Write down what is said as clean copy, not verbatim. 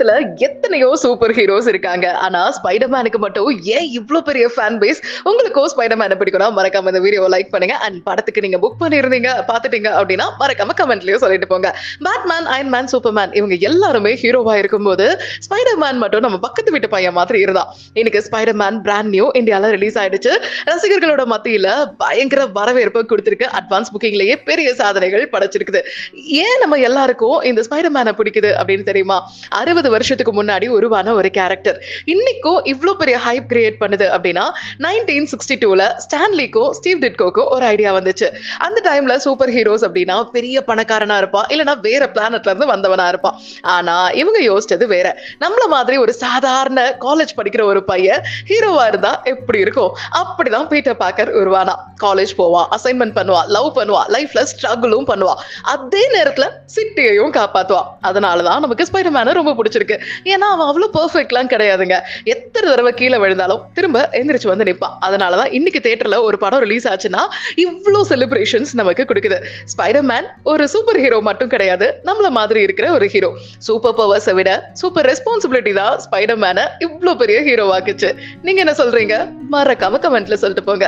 உலகத்துல எத்தனையோ super heroes இருக்காங்க. ஆனா ஸ்பைடர்மேனுக்கு மட்டும் ஏன் இவ்ளோ பெரிய ஃபேன் பேஸ்? உங்களுக்கும் ஸ்பைடர்மேன பிடிக்கும்னா மறக்காம இந்த வீடியோவ லைக் பண்ணுங்க. அண்ட் படத்துக்கு நீங்க புக் பண்ணியிருந்தீங்க, பார்த்துட்டீங்க அப்படின்னா மறக்காம கமெண்ட்லயும் சொல்லிட்டு போங்க. பேட்மேன், அயர்ன் மேன், சூப்பர்மேன் இவங்க எல்லாருமே ஹீரோவா இருக்கும்போது ஸ்பைடர்மேன் மட்டும் நம்ம பக்கத்து வீட்டு பையன் மாதிரி இருந்தான். இன்னைக்கு ஸ்பைடர்மேன் பிராண்ட் நியூ இந்தியால ரிலீஸ் ஆயிடுச்சு. ரசிகர்களோட மத்தியில பயங்கர வரவேற்பு கொடுத்திருக்கு. அட்வான்ஸ் புக்கிங்லயே பெரிய சாதனைகள் படைச்சிருக்குது. ஏன் நம்ம எல்லாருக்கும் இந்த ஸ்பைடர்மேனை பிடிக்குது அப்படின்னு தெரியுமா? 60 வருஷத்துக்கு முன்னாடி உருவான ஒரு கேரக்டர் இன்னைக்கும் இவ்ளோ பெரிய ஹைப் கிரியேட் பண்ணுது அப்படின்னா 1962ல ஸ்டான்லிக்கும் ஸ்டீவ் டிட்கோக்கும் ஒரு ஐடியா வந்துச்சு. அந்த டைம்ல சூப்பர் ஹீரோஸ் அப்படின்னா பெரிய பணக்காரனா இருப்பான், இல்லைன்னா வேற பிளானட்ல இருந்து வந்தவனா இருப்பான். ஆனா இவங்க யோசிச்சது வேற. நம்மள மாதிரி ஒரு சாதாரண காலேஜ் படிக்கிற ஒரு பையன் ஹீரோவா இருந்தா எப்படி இருக்கும்? அப்படிதான் பீட்டர் பார்க்கர் உருவானா. காலேஜ் போவான், அசைன்மெண்ட் பண்ணுவான், லவ் பண்ணுவான், லைஃப்ல ஸ்ட்ரகிளும் பண்ணுவான், அதே நேரத்துல சிட்டியையும் காப்பாத்துவான். அதனாலதான் நமக்கு ஸ்பைடர்மேனை ரொம்ப பிடிச்சிருக்கு. ஏன்னா அவன் அவ்வளவு பெர்ஃபெக்ட்லாம் கிடையாதுங்க. எத்தனை தடவை கீழே விழுந்தாலும் திரும்ப எந்திரிச்சு வந்து நிற்பான். அதனாலதான் இன்னைக்கு தியேட்டர்ல ஒரு படம் ரிலீஸ் ஆச்சுன்னா இவ்ளோ செலிப்ரேஷன்ஸ் நமக்கு கொடுக்குது. ஸ்பைடர்மேன் ஒரு சூப்பர் ஹீரோ மட்டும் கிடையாது, நம்மள மாதிரி இருக்கிற ஒரு ஹீரோ. சூப்பர் பவர்ஸை விட சூப்பர் ரெஸ்பான்சிபிலிட்டி தான் ஸ்பைடர்மேனை இவ்ளோ பெரிய ஹீரோ ஆக்குச்சு. நீங்க என்ன சொல்றீங்க? மறக்காம கமெண்ட்ல சொல்லிட்டு போங்க.